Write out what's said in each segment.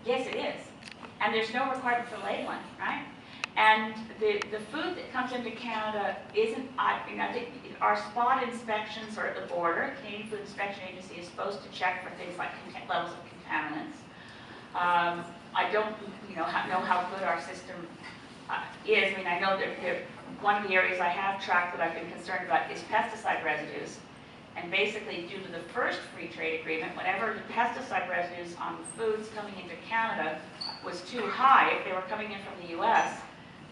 Yes, it is. And there's no requirement for labeling, right? And the food that comes into Canada isn't, I think our spot inspections are at the border. Canadian Food Inspection Agency is supposed to check for things like levels of contaminants. I don't know how good our system is. I mean, I know that one of the areas I have tracked that I've been concerned about is pesticide residues. And basically, due to the first free trade agreement, whenever the pesticide residues on foods coming into Canada was too high, if they were coming in from the US,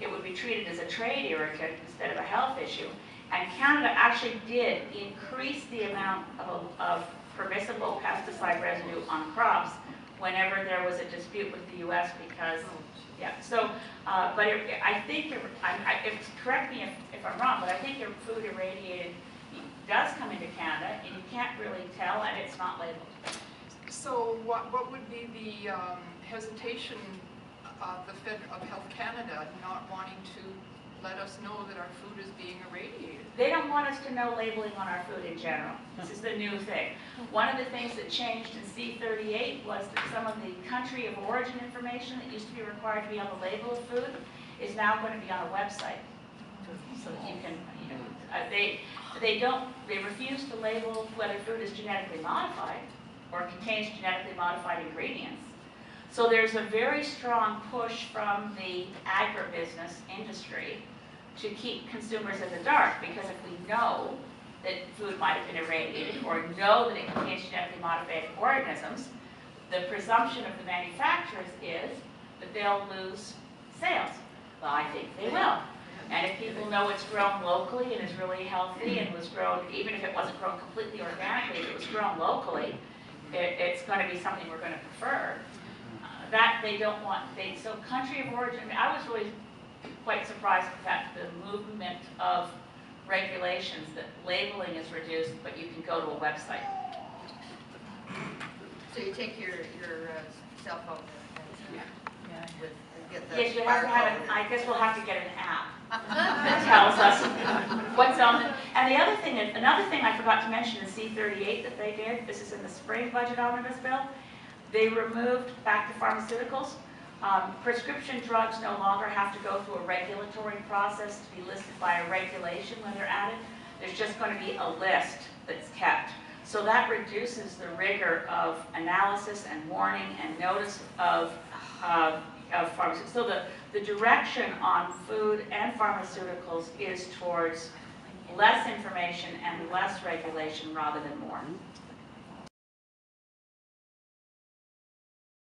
it would be treated as a trade irritant instead of a health issue. And Canada actually did increase the amount of permissible pesticide residue on crops whenever there was a dispute with the US because, yeah, so, but I think, correct me if I'm wrong, but I think your food irradiated does come into Canada, and you can't really tell, and it's not labeled. So what would be the hesitation of Health Canada not wanting to let us know that our food is being irradiated? They don't want us to know labeling on our food in general. This is the new thing. One of the things that changed in C-38 was that some of the country of origin information that used to be required to be on the label of food is now going to be on a website. So that you can, they refuse to label whether food is genetically modified or contains genetically modified ingredients. So there's a very strong push from the agribusiness industry to keep consumers in the dark, because if we know that food might have been irradiated or know that it contains genetically modified organisms, the presumption of the manufacturers is that they'll lose sales. Well, I think they will. And if people know it's grown locally and is really healthy and was grown, even if it wasn't grown completely organically, if it was grown locally, it's going to be something we're going to prefer. That they don't want, so country of origin, I mean, I was really quite surprised at the movement of regulations that labeling is reduced, but you can go to a website. So you take your cell phone and get the yes, you have to have it. I guess we'll have to get an app that tells us what's on it. And the other thing, another thing I forgot to mention in C-38 that they did, this is in the spring budget omnibus bill, they removed, back to pharmaceuticals, prescription drugs no longer have to go through a regulatory process to be listed by a regulation when they're added. There's just going to be a list that's kept. So that reduces the rigor of analysis and warning and notice of pharmaceuticals. So the direction on food and pharmaceuticals is towards less information and less regulation rather than more.